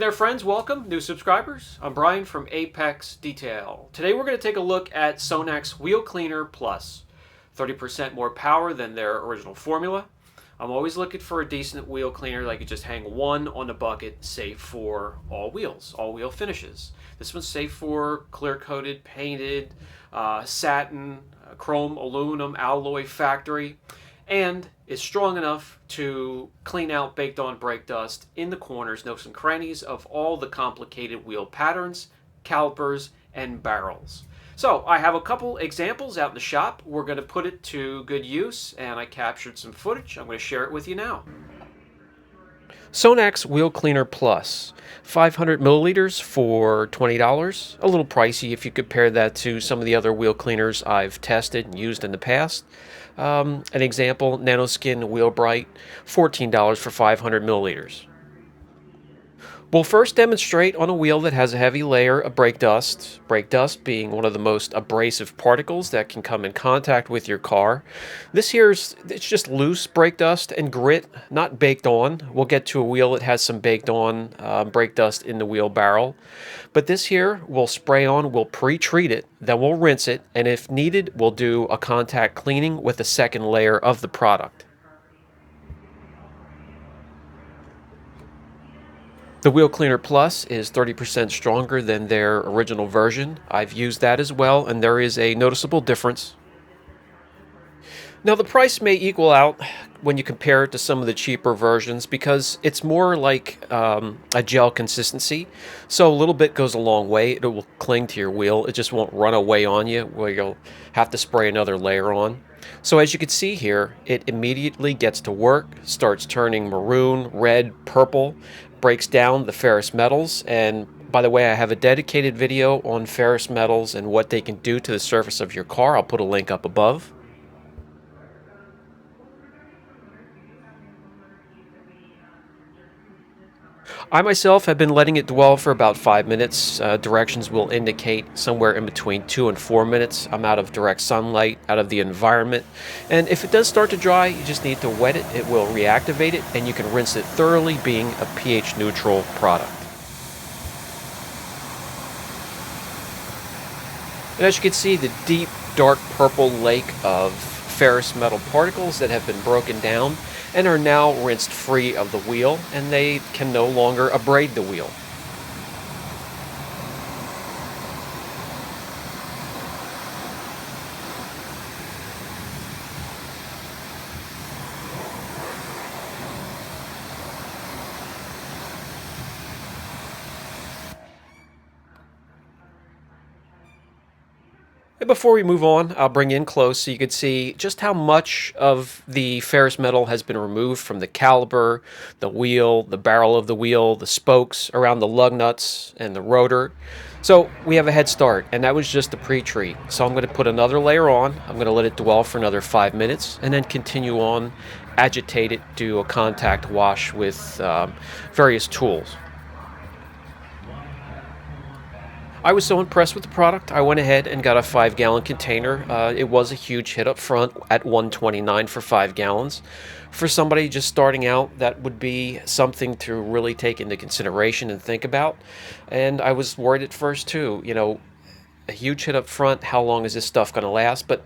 there, friends. Welcome, new subscribers. I'm Brian from Apex Detail. Today we're going to take a look at Sonax Wheel Cleaner Plus. 30% more power than their original formula. I'm always looking for a decent wheel cleaner that I could just hang one on the bucket, safe for all wheels, all wheel finishes. This one's safe for clear-coated, painted, satin, chrome, aluminum, alloy, factory, and is strong enough to clean out baked on brake dust in the corners, nooks and crannies of all the complicated wheel patterns, calipers, and barrels. So I have a couple examples out in the shop. We're going to put it to good use, and I captured some footage. I'm going to share it with you now. Sonax Wheel Cleaner Plus, 500 milliliters for $20. A little pricey if you compare that to some of the other wheel cleaners I've tested and used in the past. An example, Nanoskin Wheel Bright, $14 for 500 milliliters. We'll first demonstrate on a wheel that has a heavy layer of brake dust being one of the most abrasive particles that can come in contact with your car. It's just loose brake dust and grit, not baked on. We'll get to a wheel that has some baked on brake dust in the wheel barrel. But this here we'll spray on, we'll pre-treat it, then we'll rinse it, and if needed, we'll do a contact cleaning with a second layer of the product. The Wheel Cleaner Plus is 30% stronger than their original version. I've used that as well, and there is a noticeable difference. Now, the price may equal out when you compare it to some of the cheaper versions because it's more like a gel consistency. So a little bit goes a long way. It will cling to your wheel. It just won't run away on you where you'll have to spray another layer on. So as you can see here, it immediately gets to work, starts turning maroon, red, purple, breaks down the ferrous metals. And by the way, I have a dedicated video on ferrous metals and what they can do to the surface of your car. I'll put a link up above. I myself have been letting it dwell for about 5 minutes. Directions will indicate somewhere in between 2 and 4 minutes. I'm out of direct sunlight, out of the environment. And if it does start to dry, you just need to wet it. It will reactivate it, and you can rinse it thoroughly, being a pH neutral product. And as you can see, the deep, dark purple lake of ferrous metal particles that have been broken down and are now rinsed free of the wheel, and they can no longer abrade the wheel. And before we move on, I'll bring you in close so you can see just how much of the ferrous metal has been removed from the caliper, the wheel, the barrel of the wheel, the spokes, around the lug nuts, and the rotor. So we have a head start, and that was just a pre-treat. So I'm going to put another layer on. I'm going to let it dwell for another 5 minutes, and then continue on, agitate it, do a contact wash with various tools. I was so impressed with the product, I went ahead and got a 5-gallon container. It was a huge hit up front at $129 for 5 gallons. For somebody just starting out, that would be something to really take into consideration and think about. And I was worried at first too, a huge hit up front, how long is this stuff going to last? But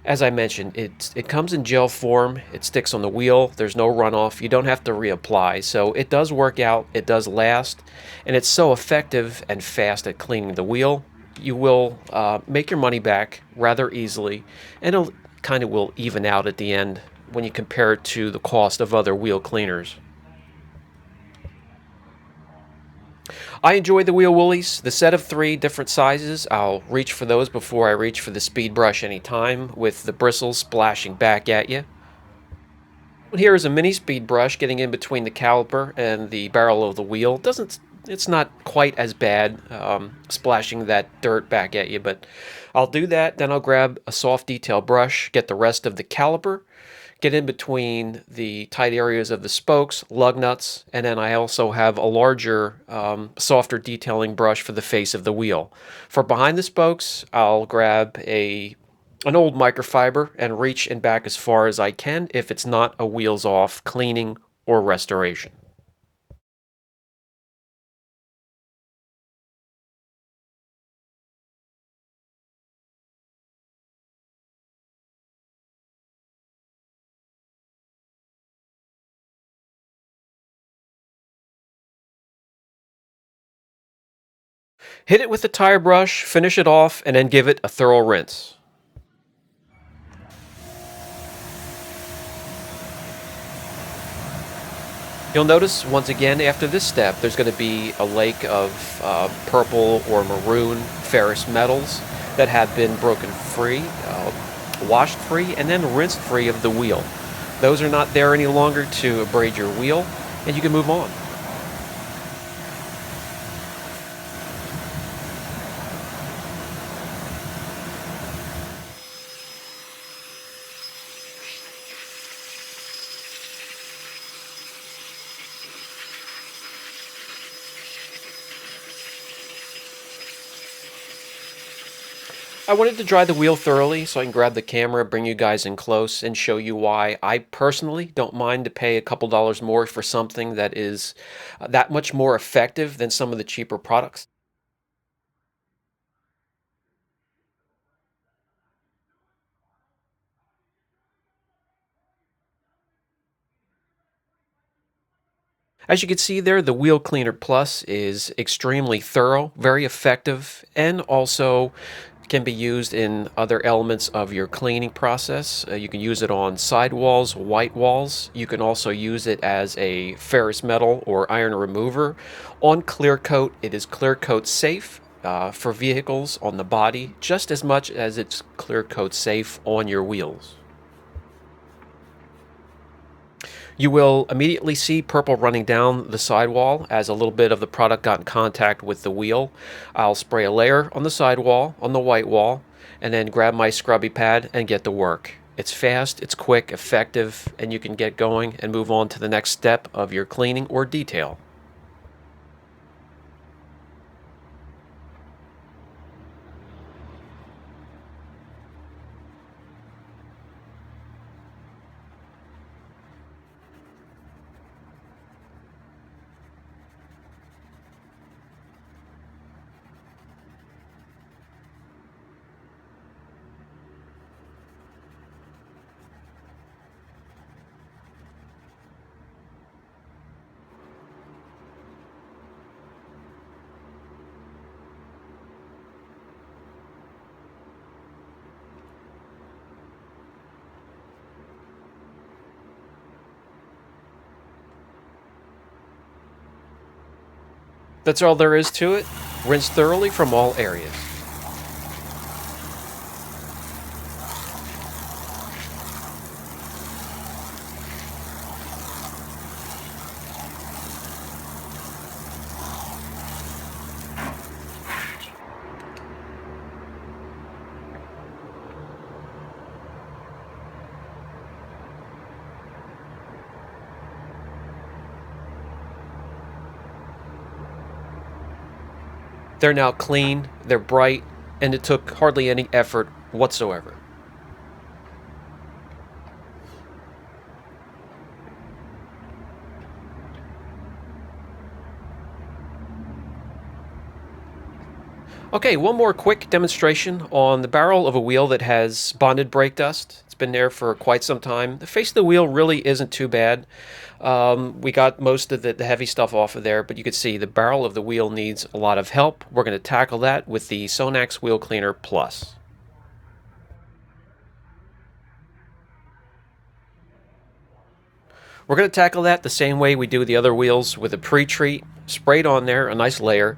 as I mentioned, it comes in gel form, it sticks on the wheel, there's no runoff, you don't have to reapply. So it does work out, it does last, and it's so effective and fast at cleaning the wheel. You will make your money back rather easily, and it kind of will even out at the end when you compare it to the cost of other wheel cleaners. I enjoy the wheel woolies, the set of 3 different sizes. I'll reach for those before I reach for the speed brush anytime, with the bristles splashing back at you. Here is a mini speed brush getting in between the caliper and the barrel of the wheel. It's not quite as bad splashing that dirt back at you, but I'll do that. Then I'll grab a soft detail brush, get the rest of the caliper, get in between the tight areas of the spokes, lug nuts, and then I also have a larger, softer detailing brush for the face of the wheel. For behind the spokes, I'll grab an old microfiber and reach and back as far as I can if it's not a wheels off cleaning or restoration. Hit it with the tire brush, finish it off, and then give it a thorough rinse. You'll notice, once again, after this step, there's going to be a lake of purple or maroon ferrous metals that have been broken free, washed free, and then rinsed free of the wheel. Those are not there any longer to abrade your wheel, and you can move on. I wanted to dry the wheel thoroughly so I can grab the camera, bring you guys in close, and show you why I personally don't mind to pay a couple dollars more for something that is that much more effective than some of the cheaper products. As you can see there, the Wheel Cleaner Plus is extremely thorough, very effective, and also can be used in other elements of your cleaning process. You can use it on sidewalls, white walls. You can also use it as a ferrous metal or iron remover. On clear coat, it is clear coat safe for vehicles on the body, just as much as it's clear coat safe on your wheels. You will immediately see purple running down the sidewall as a little bit of the product got in contact with the wheel. I'll spray a layer on the sidewall, on the white wall, and then grab my scrubby pad and get to work. It's fast, it's quick, effective, and you can get going and move on to the next step of your cleaning or detail. That's all there is to it. Rinse thoroughly from all areas. They're now clean, they're bright, and it took hardly any effort whatsoever. Okay, one more quick demonstration on the barrel of a wheel that has bonded brake dust. It's been there for quite some time. The face of the wheel really isn't too bad. We got most of the heavy stuff off of there, but you can see the barrel of the wheel needs a lot of help. We're going to tackle that with the Sonax Wheel Cleaner Plus. We're going to tackle that the same way we do the other wheels, with a pre-treat sprayed on there, a nice layer.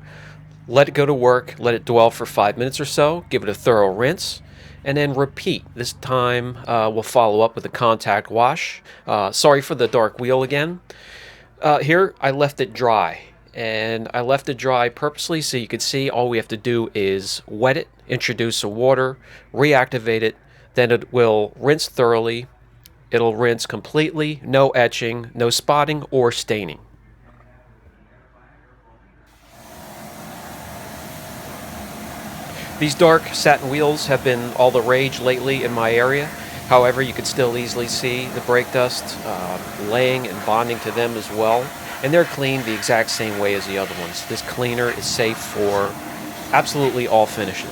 Let it go to work, let it dwell for 5 minutes or so, give it a thorough rinse, and then repeat. This time we'll follow up with a contact wash. Sorry for the dark wheel again. Here I left it dry, and I left it dry purposely so you could see all we have to do is wet it, introduce some water, reactivate it, then it will rinse thoroughly. It'll rinse completely, no etching, no spotting or staining. These dark satin wheels have been all the rage lately in my area. However, you can still easily see the brake dust laying and bonding to them as well. And they're cleaned the exact same way as the other ones. This cleaner is safe for absolutely all finishes.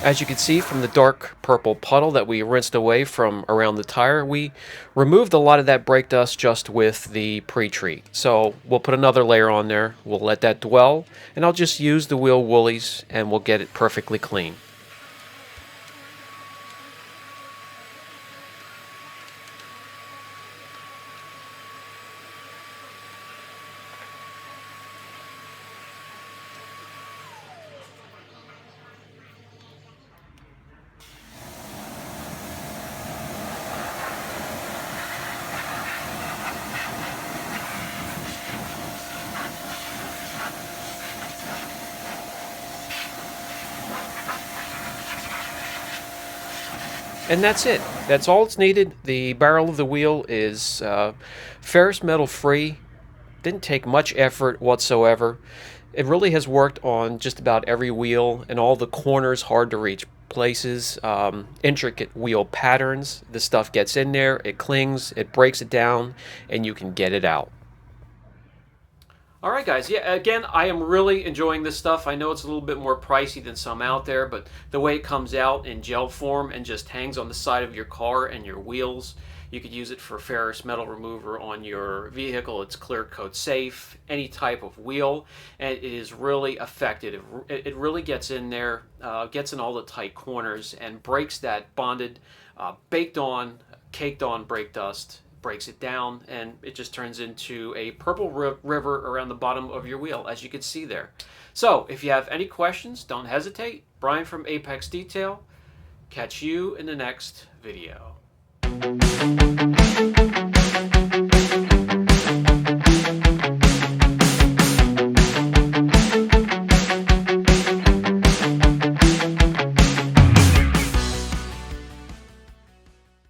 As you can see from the dark purple puddle that we rinsed away from around the tire, we removed a lot of that brake dust just with the pre-treat. So we'll put another layer on there, we'll let that dwell, and I'll just use the wheel woolies and we'll get it perfectly clean. And that's it. That's all it's needed. The barrel of the wheel is ferrous metal free. Didn't take much effort whatsoever. It really has worked on just about every wheel and all the corners, hard to reach places, intricate wheel patterns. The stuff gets in there, it clings, it breaks it down, and you can get it out. All right, guys. Yeah, again, I am really enjoying this stuff. I know it's a little bit more pricey than some out there, but the way it comes out in gel form and just hangs on the side of your car and your wheels, you could use it for ferrous metal remover on your vehicle. It's clear coat safe, any type of wheel, and it is really effective. It really gets in there, gets in all the tight corners, and breaks that bonded, baked on, caked on brake dust, breaks it down, and it just turns into a purple river around the bottom of your wheel, as you can see there. So if you have any questions, don't hesitate. Brian from Apex Detail. Catch you in the next video.